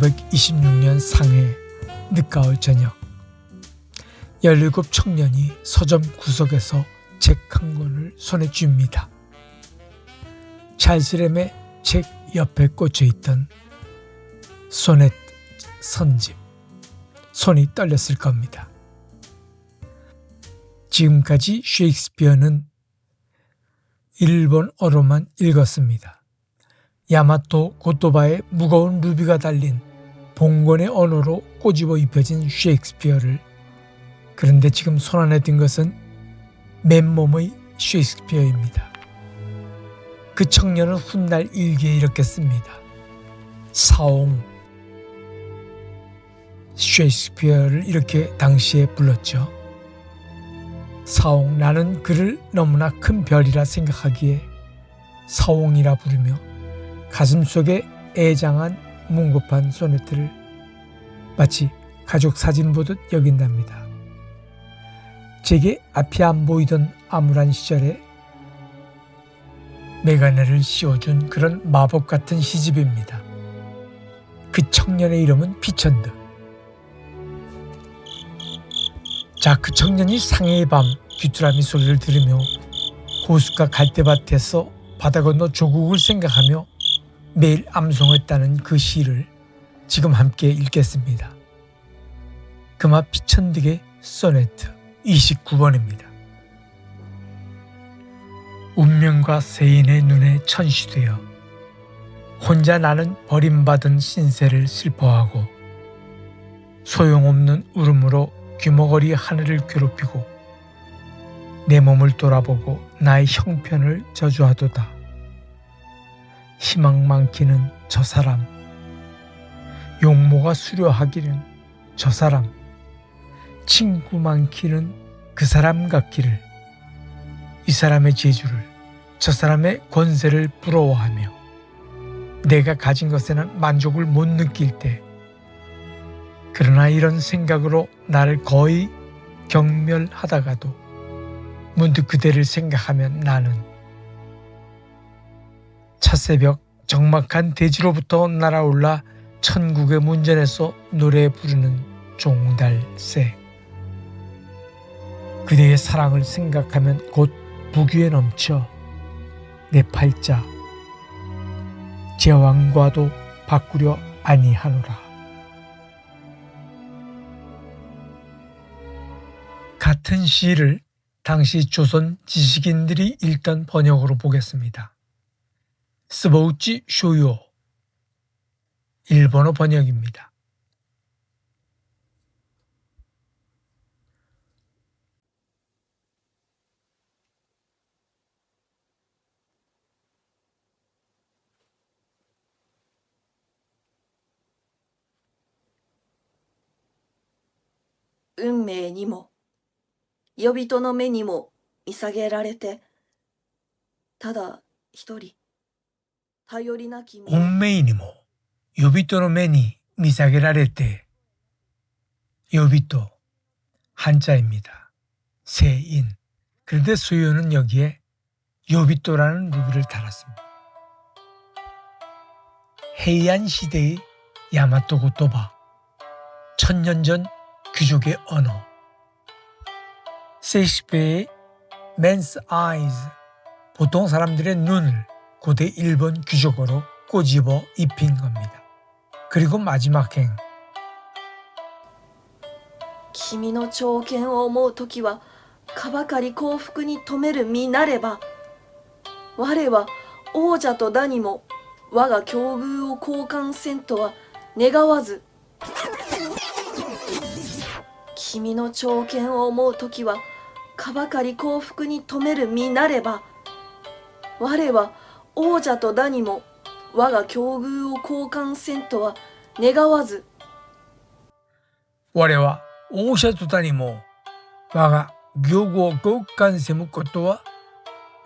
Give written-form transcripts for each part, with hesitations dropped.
1926년 상해 늦가을 저녁 17 청년이 서점 구석에서 책 한 권을 손에 쥡니다. 찰스 램의 책 옆에 꽂혀있던 소넷 선집. 손이 떨렸을 겁니다. 지금까지 셰익스피어는 일본어로만 읽었습니다. 야마토 고토바의 무거운 루비가 달린 봉건의 언어로 꼬집어 입혀진 셰익스피어를, 그런데 지금 손안에 든 것은 맨몸의 셰익스피어입니다. 그 청년은 훗날 일기에 이렇게 씁니다. 사옹. 셰익스피어를 이렇게 당시에 불렀죠. 사옹, 나는 그를 너무나 큰 별이라 생각하기에 사옹이라 부르며 가슴속에 애장한 문고판 소네트를 마치 가족 사진 보듯 여긴답니다. 제게 앞이 안 보이던 암울한 시절에 메가네를 씌워준 그런 마법 같은 시집입니다. 그 청년의 이름은 피천드. 자, 그 청년이 상해의 밤 귀뚜라미 소리를 들으며 호숫가 갈대밭에서 바다 건너 조국을 생각하며 매일 암송했다는 그 시를 지금 함께 읽겠습니다. 그마 피천득의 소네트 29번입니다. 운명과 세인의 눈에 천시되어 혼자 나는 버림받은 신세를 슬퍼하고 소용없는 울음으로 귀머거리 하늘을 괴롭히고 내 몸을 돌아보고 나의 형편을 저주하도다. 희망 많기는 저 사람, 용모가 수려하기는 저 사람, 친구 많기는 그 사람 같기를, 이 사람의 재주를, 저 사람의 권세를 부러워하며 내가 가진 것에는 만족을 못 느낄 때, 그러나 이런 생각으로 나를 거의 경멸하다가도 문득 그대를 생각하면 나는 찻새벽 적막한 대지로부터 날아올라 천국의 문전에서 노래 부르는 종달새. 그대의 사랑을 생각하면 곧 부귀에 넘쳐 내 팔자 제왕과도 바꾸려 아니하노라. 같은 시를 당시 조선 지식인들이 읽던 번역으로 보겠습니다. 스보우치 쇼요, 일본어 번역입니다. 운명にも人々の目にも見下げられて、ただ一人頼りなき者。 운명이니모 요비토의目に 미사게라레테. 요비토 한자입니다. 세인. 그런데 수요는 여기에 요비토라는 루비를 달았습니다. 헤이안 시대의 야마토 고토바, 천년 전 귀족의 언어. 셰익스피어의 Men's Eyes, 보통 사람들의 눈을 고대 일본 귀족어로 꼬집어 입힌 겁니다. 그리고 마지막 행. 君の長剣を思うときはかばかり幸福に富める身なれば、我は王者とだにも我が境遇を交換せんとは願わず。君の長剣を思うときはかばかり幸福に富める身なれば、我は王者とだにも我が境遇を交換せんとは願わず。我は王者とだにも我が境遇を交換せむことは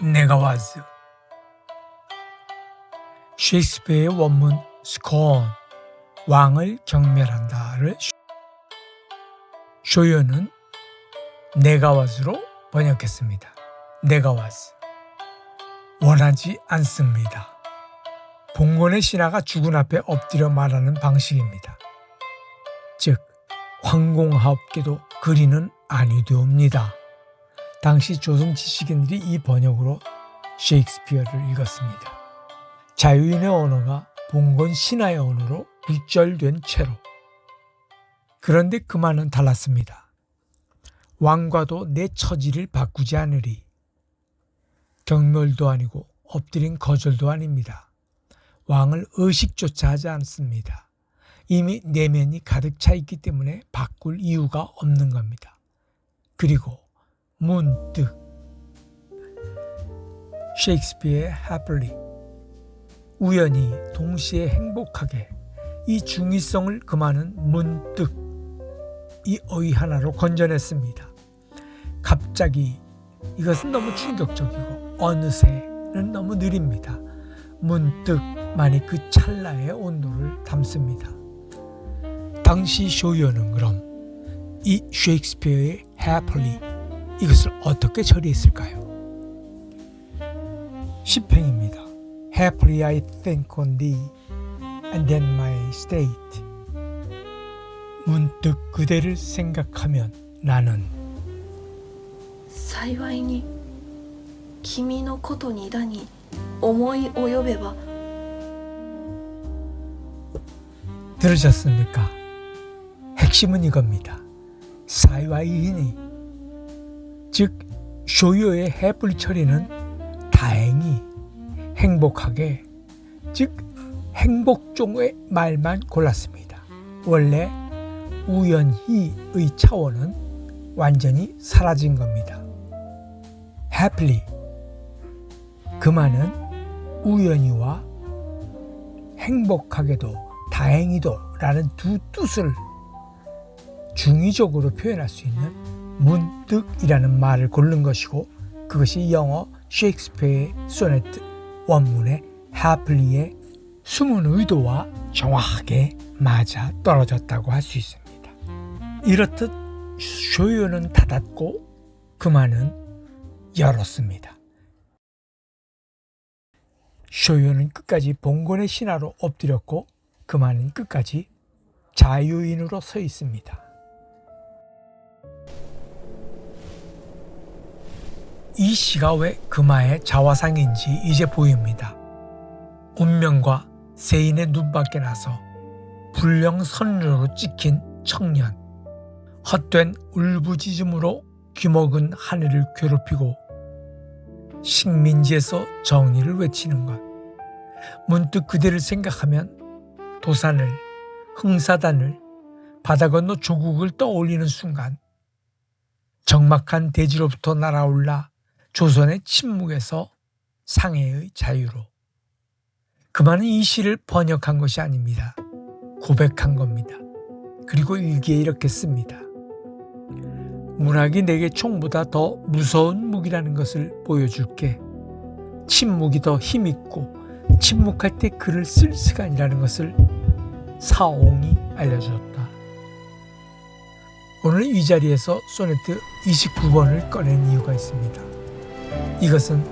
願わず。 셰익스피어의 원문 scorn, 왕을 경멸한다를 쇼요는 네가와즈로 번역했습니다. 네가와즈, 원하지 않습니다. 봉건의 신하가 죽은 앞에 엎드려 말하는 방식입니다. 즉 황공하옵게도 그리는 아니되옵니다. 당시 조선 지식인들이 이 번역으로 셰익스피어를 읽었습니다. 자유인의 언어가 봉건 신하의 언어로 굴절된 채로. 그런데 그 말은 달랐습니다. 왕과도 내 처지를 바꾸지 않으리. 경멸도 아니고 엎드린 거절도 아닙니다. 왕을 의식조차 하지 않습니다. 이미 내면이 가득 차 있기 때문에 바꿀 이유가 없는 겁니다. 그리고 문득 셰익스피어의 happily, 우연히 동시에 행복하게, 이 중의성을 금하는 문득, 이 어휘 하나로 건져냈습니다. 갑자기, 이것은 너무 충격적이고 어느새는 너무 느립니다. 문득만이 그 찰나의 온도를 담습니다. 당시 쇼요는 그럼 이 셰익스피어의 happily, 이것을 어떻게 처리했을까요? 시팽입니다. Happily I think on thee and then my state. 문득 그대를 생각하면 나는 幸いに君のことにだに思い及べば 들으셨습니까? 핵심은 이겁니다. 사이와이히니, 즉 쇼요의 해플 처리는 다행히, 행복하게, 즉 행복종의 말만 골랐습니다. 원래 우연히의 차원은 완전히 사라진 겁니다. happily, 그 말은 우연히와 행복하게도 다행히도 라는 두 뜻을 중의적으로 표현할 수 있는 문득이라는 말을 고른 것이고, 그것이 영어 셰익스피어의 소네트 원문의 happily 숨은 의도와 정확하게 맞아 떨어졌다고 할 수 있습니다. 이렇듯 쇼요는 닫았고 그만은 열었습니다. 쇼요는 끝까지 봉건의 신하로 엎드렸고 그만은 끝까지 자유인으로 서 있습니다. 이 시가 왜 금화의 자화상인지 이제 보입니다. 운명과 세인의 눈밖에 나서 불령선녀로 찍힌 청년, 헛된 울부짖음으로 귀먹은 하늘을 괴롭히고 식민지에서 정의를 외치는 것, 문득 그대를 생각하면 도산을, 흥사단을, 바다 건너 조국을 떠올리는 순간 적막한 대지로부터 날아올라 조선의 침묵에서 상해의 자유로. 그만은 이 시를 번역한 것이 아닙니다. 고백한 겁니다. 그리고 일기에 이렇게 씁니다. 문학이 내게 총보다 더 무서운 무기라는 것을 보여줄게. 침묵이 더 힘있고 침묵할 때 글을 쓸 시간이라는 것을 사옹이 알려주었다. 오늘 이 자리에서 소네트 29번을 꺼낸 이유가 있습니다. 이것은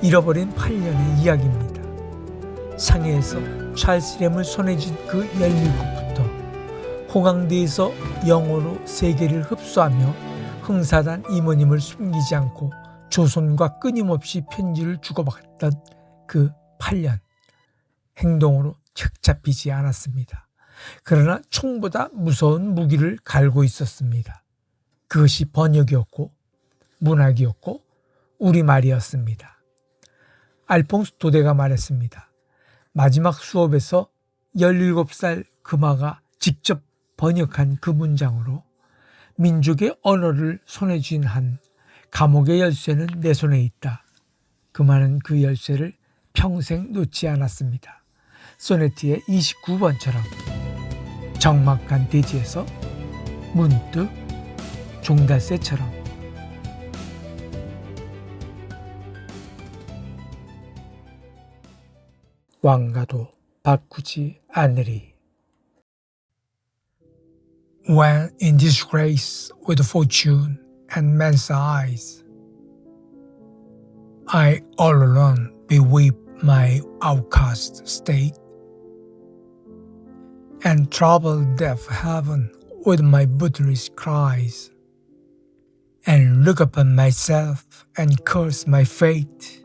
잃어버린 8년의 이야기입니다. 상해에서 찰스 램을 손에 쥔 그 17부터 호강대에서 영어로 세계를 흡수하며 흥사단 이모님을 숨기지 않고 조선과 끊임없이 편지를 주고받던 그 8년, 행동으로 책 잡히지 않았습니다. 그러나 총보다 무서운 무기를 갈고 있었습니다. 그것이 번역이었고 문학이었고 우리말이었습니다. 알퐁스 도데가 말했습니다. 마지막 수업에서 17살 금화가 직접 번역한 그 문장으로 민족의 언어를 손에 쥔 한 감옥의 열쇠는 내 손에 있다. 금화는 그 열쇠를 평생 놓지 않았습니다. 소네트의 29번처럼 적막한 대지에서 문득 종달새처럼 왕가도 바꾸지 않으리. When in disgrace with fortune and men's eyes, I all alone beweep my outcast state, and trouble deaf heaven with my bootless cries, and look upon myself and curse my fate.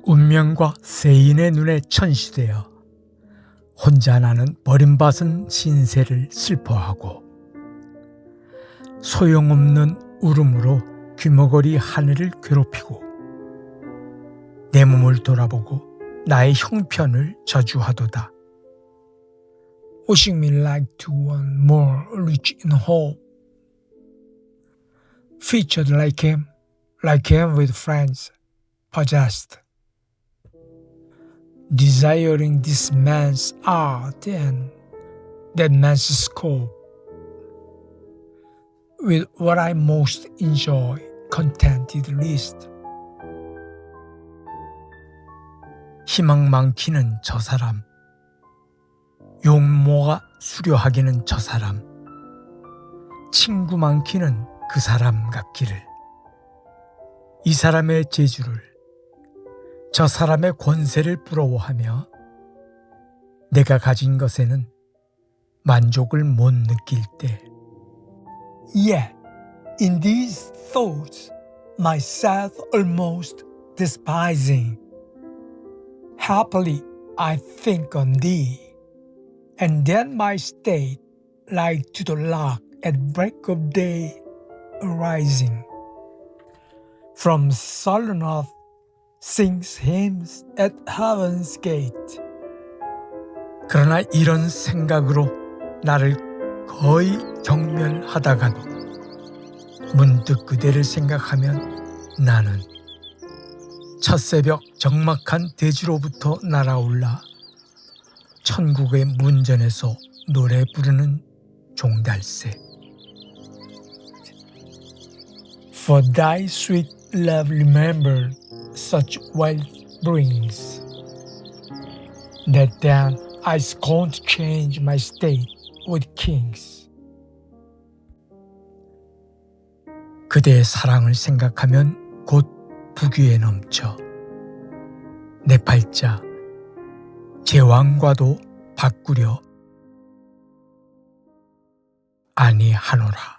운명과 세인의 눈에 천시되어 혼자 나는 버림받은 신세를 슬퍼하고 소용없는 울음으로 귀머거리 하늘을 괴롭히고 내 몸을 돌아보고 나의 형편을 저주하도다. Wishing me like to one more rich in hope, featured like him with friends, possessed, desiring this man's art and that man's scope, with what I most enjoy, contented least. 희망 많기는 저 사람, 용모가 수려하기는 저 사람, 친구 많기는 그 사람 같기를. 이 사람의 재주를, 저 사람의 권세를 부러워하며 내가 가진 것에는 만족을 못 느낄 때. Yet, in these thoughts, myself almost despising, happily I think on thee, and then my state, like to the lark at break of day arising, from sullen earth sings hymns at heaven's gate. 그러나 이런 생각으로 나를 거의 경멸하다가도 문득 그대를 생각하면 나는 첫 새벽 적막한 대지로부터 날아올라 천국의 문전에서 노래 부르는 종달새. For thy sweet love remembered such wealth brings, that then I scorn to change my state with kings. 그대의 사랑을 생각하면 곧 부귀에 넘쳐 내 팔자 제왕과도 바꾸려 아니하노라.